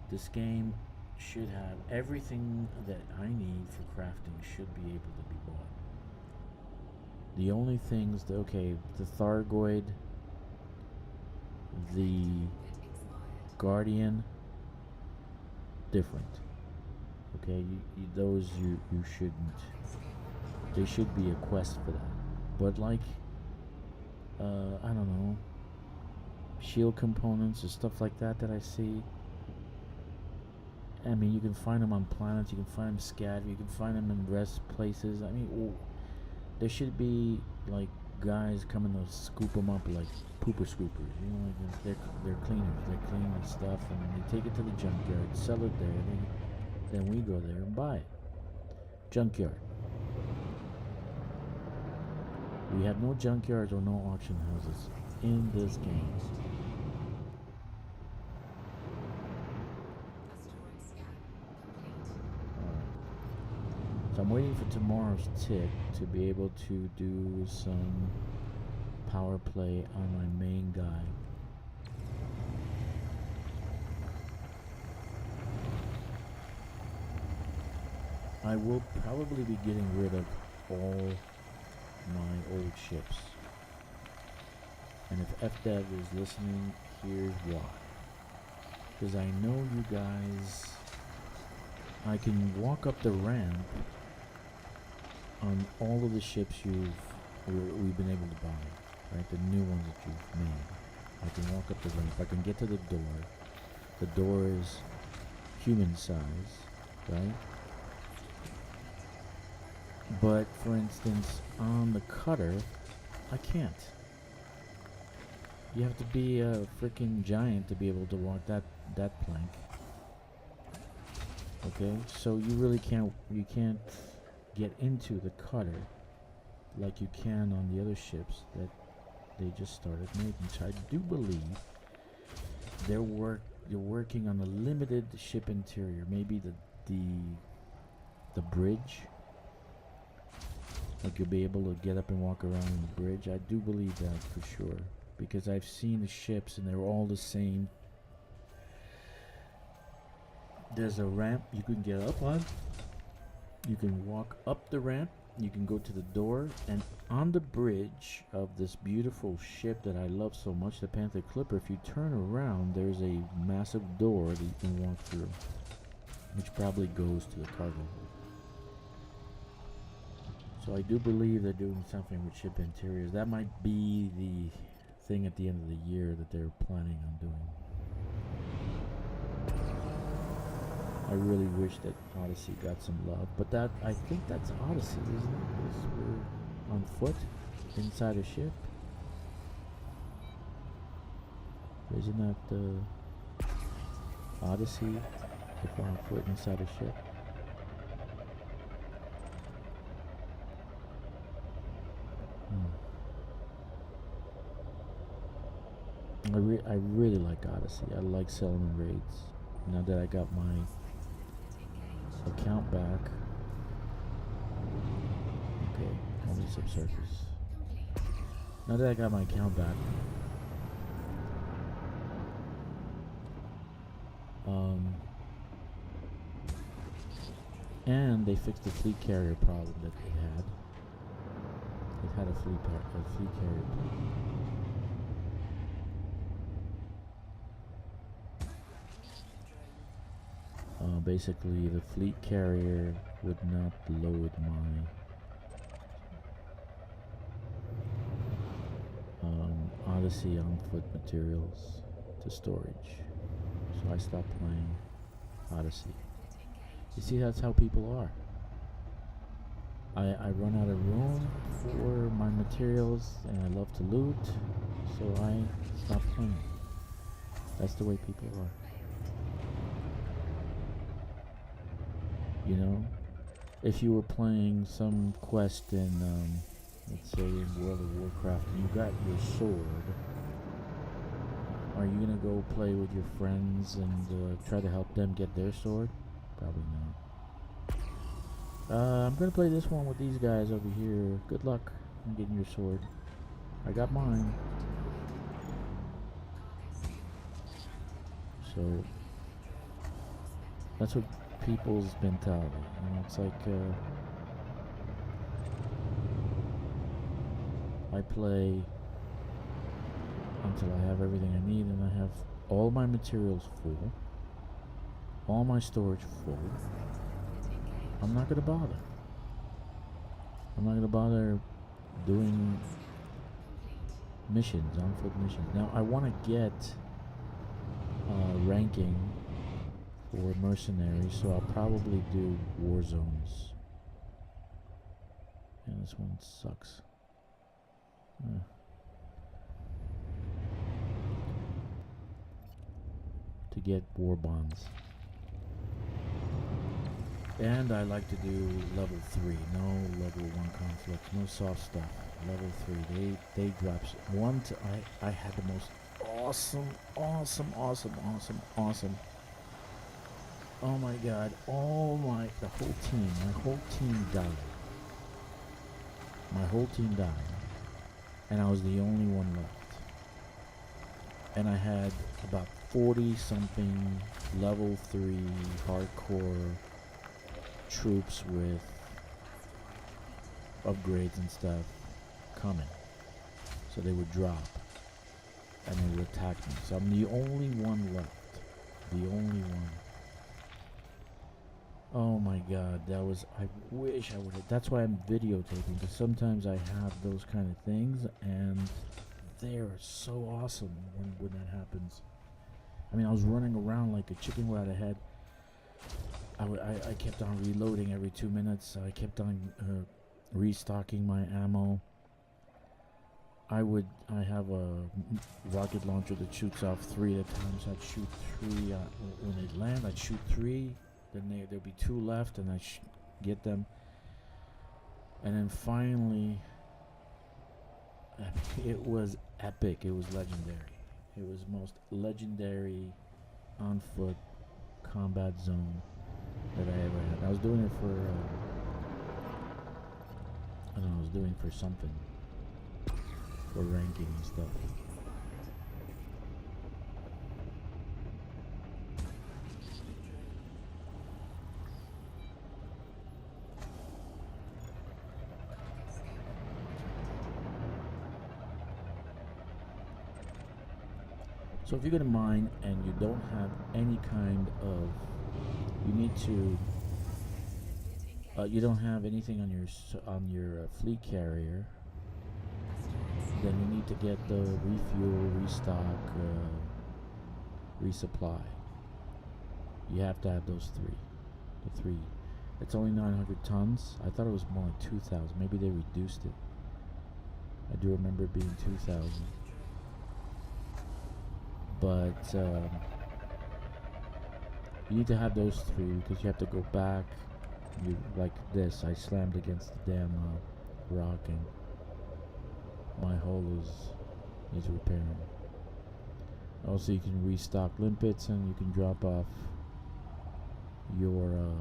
This game should have everything that I need for crafting should be able to be bought. The only things that, okay, the Thargoid, the Guardian, different. Okay, those you shouldn't. They should be a quest for that. But like, I don't know, shield components or stuff like that I see. I mean, you can find them on planets, you can find them scattered, you can find them in rest places. I mean, there should be like guys coming to scoop them up like pooper scoopers. You know, like they're cleaners. They're cleaning the stuff and they take it to the junkyard, sell it there. Then we go there and buy it. Junkyard. We have no junkyards or no auction houses in this game. So I'm waiting for tomorrow's tick to be able to do some power play on my main guy. I will probably be getting rid of all my old ships. And if FDev is listening, here's why. Because I know you guys, I can walk up the ramp on all of the ships we've been able to buy, right? The new ones that you've made. I can walk up the ramp. I can get to the door. The door is human size, right? But for instance, on the cutter, I can't. You have to be a freaking giant to be able to walk that plank. Okay, so you really can't get into the cutter like you can on the other ships that they just started making. So I do believe they're working on a limited ship interior, maybe the bridge. Like you'll be able to get up and walk around on the bridge. I do believe that for sure, because I've seen the ships and they're all the same. There's a ramp you can get up on. You can walk up the ramp. You can go to the door, and on the bridge of this beautiful ship that I love so much, the Panther Clipper, if you turn around, there's a massive door that you can walk through, which probably goes to the cargo hold. So I do believe they're doing something with ship interiors. That might be the thing at the end of the year that they're planning on doing. I really wish that Odyssey got some love, but that, I think that's Odyssey, isn't it? Because we're on foot inside a ship. Isn't that the Odyssey if we're on foot inside a ship? I really like Odyssey. I like selling raids. Now that I got my account back. Okay, only subsurface. Now that I got my account back, and they fixed the fleet carrier problem that it had. It had a fleet carrier problem. Basically, the fleet carrier would not load my Odyssey on foot materials to storage. So I stopped playing Odyssey. You see, that's how people are. I run out of room for my materials and I love to loot, so I stopped playing. That's the way people are. You know, if you were playing some quest in, let's say in World of Warcraft, and you got your sword, are you gonna go play with your friends and try to help them get their sword? Probably not. I'm gonna play this one with these guys over here. Good luck in getting your sword. I got mine. So that's what people's mentality. You know, it's like I play until I have everything I need, and I have all my materials full, all my storage full. I'm not gonna bother. I'm not gonna bother doing missions, on foot missions. Now I want to get ranking for mercenaries, so I'll probably do war zones. And this one sucks. To get war bonds. And I like to do level 3, no level 1 conflicts, no soft stuff. Level 3, they drop one to I had the most awesome. Oh my god, the whole team died. My whole team died. And I was the only one left. And I had about 40 something level 3 hardcore troops with upgrades and stuff coming. So they would drop and they would attack me. So I'm the only one left. The only one. Oh my god, I wish I would have. That's why I'm videotaping, because sometimes I have those kind of things and they're so awesome when that happens. I mean, I was running around like a chicken without a head. I kept on reloading every 2 minutes. I kept on restocking my ammo. I have a rocket launcher that shoots off 3 at a time, so I'd shoot 3 when they land. I'd shoot 3, then there'd be 2 left, and I'd get them. And then finally, it was epic. It was legendary. It was the most legendary on foot combat zone that I ever had. I was doing it for I don't know, I was doing it for something, for ranking and stuff. So if you're gonna mine and you don't have any kind of, you don't have anything on your fleet carrier, then you need to get the refuel, restock, resupply. You have to have those 3. The 3. It's only 900 tons. I thought it was more like 2,000. Maybe they reduced it. I do remember it being 2,000. But you need to have those 3 because you have to go back. You like this. I slammed against the damn rock and my hull is repairing. Also, you can restock limpets and you can drop off your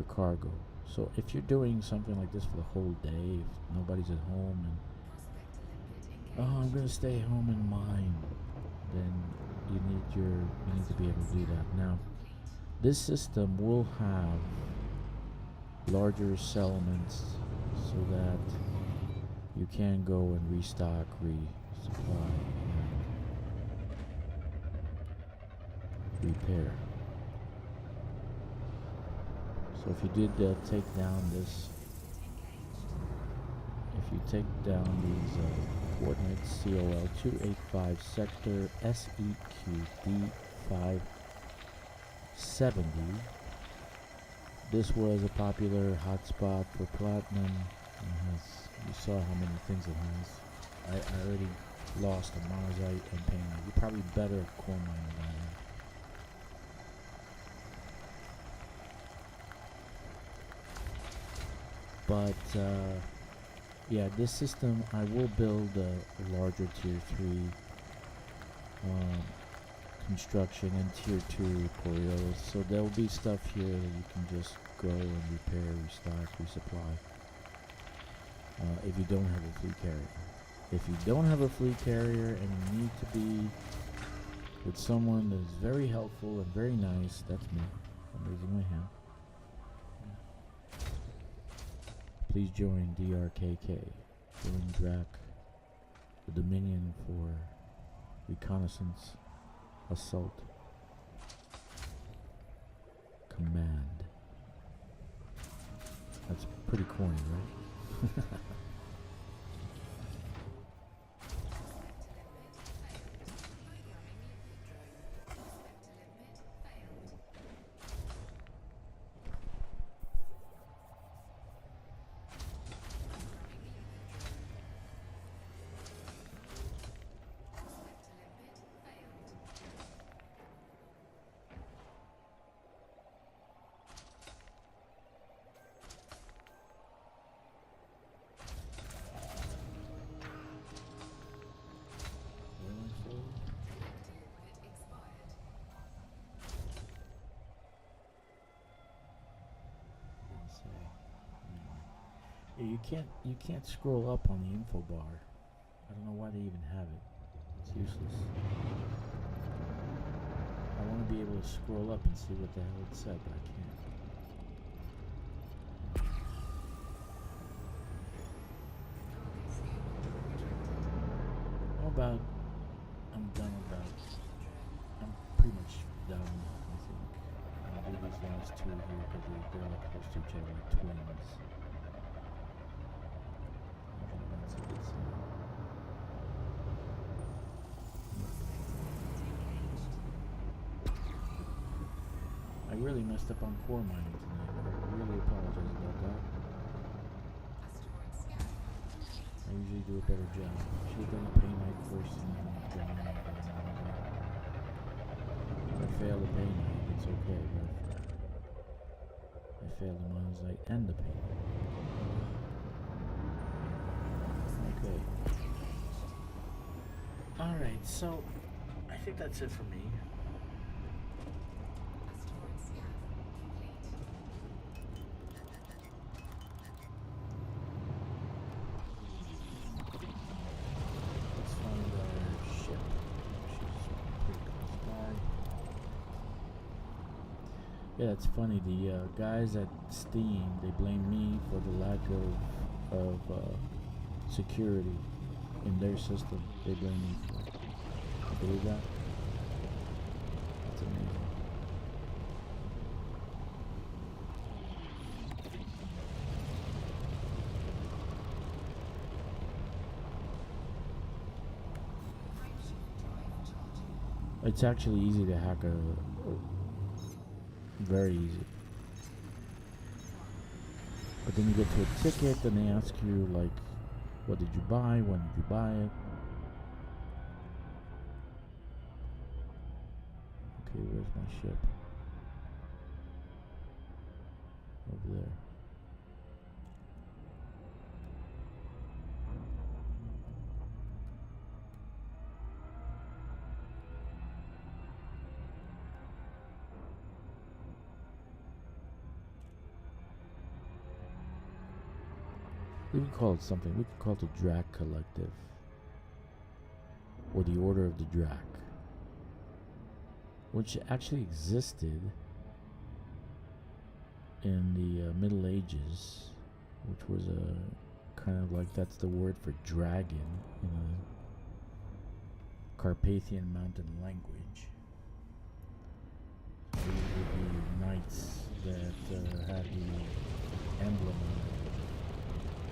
cargo. So if you're doing something like this for the whole day, if nobody's at home and I'm gonna stay home and mine, then you need to be able to do that. Now, this system will have larger settlements so that you can go and restock, resupply, and, repair. 'Cause, you know, you can, you can do that. Now, this system will have larger settlements so that you can go and restock, resupply, and repair. 'Cause, you know, you can do that. Now, this system will have larger settlements so that you can go and restock, resupply, and repair. 'Cause, you know, you can do that. Now, this system will have larger settlements so that you can go and restock, resupply, and repair. So if you did take down this, if you take down these coordinates, COL 285 sector SEQD 570, this was a popular hotspot for platinum. It has, you saw how many things it has. I already lost a monazite and painite. You're probably better at core mining than I am. But yeah, this system I will build a larger tier 3 construction and tier 2 corridors. So there will be stuff here that you can just go and repair, restock, resupply. If you don't have a fleet carrier. If you don't have a fleet carrier and you need to be with someone that is very helpful and very nice, that's me. I'm raising my hand. Please join DRKK. Join DRAC, the Dominion for Reconnaissance, Assault, Command. That's pretty corny, right? You can't scroll up on the info bar. I don't know why they even have it. It's useless. I want to be able to scroll up and see what the hell it said, but I can't. I'm pretty much done, I think. I'll do these last two here because they're all close to each other, like twins. I really messed up on core mining tonight. I really apologize about that. I usually do a better job. Should have done the painite first and then done that. If I fail the painite, it's okay, but I fail the monazite and the painite. Okay. Alright, so I think that's it for me. Let's find our ship. She's pretty close by. Yeah, that's funny. The guys at Steam, they blame me for the lack of security in their system. They blame me for it. You believe that? That's amazing. It's actually easy to hack very easy. But then you get to a ticket and they ask you like, what did you buy? When did you buy it? Okay, where's my ship? Over there. We can call it something. We can call it the Drac Collective. Or the Order of the Drac. Which actually existed in the Middle Ages. Which was a kind of like, that's the word for dragon in a Carpathian mountain language. These would be knights that had the emblem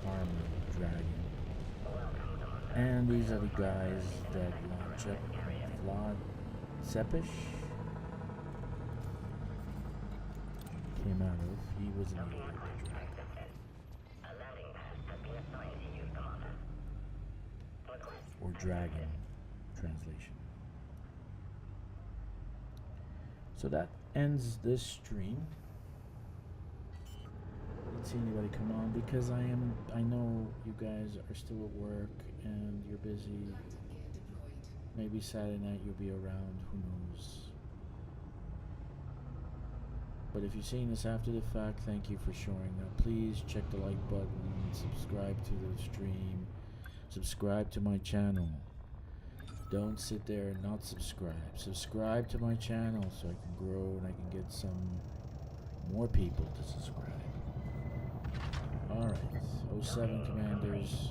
of armor dragon. And these are the guys that launch up Vlad Sepish came out of. He was in the order of the dragon. Or dragon translation. So that ends this stream. Didn't see anybody come on because I know you guys are still at work and you're busy. Phantom gear deployed. Maybe Saturday night you'll be around, who knows. But if you're seeing this after the fact, thank you for showing up. Please check the like button, subscribe to the stream, subscribe to my channel. Don't sit there and not subscribe. Subscribe to my channel so I can grow and I can get some more people to subscribe. Alright, 07 Commanders.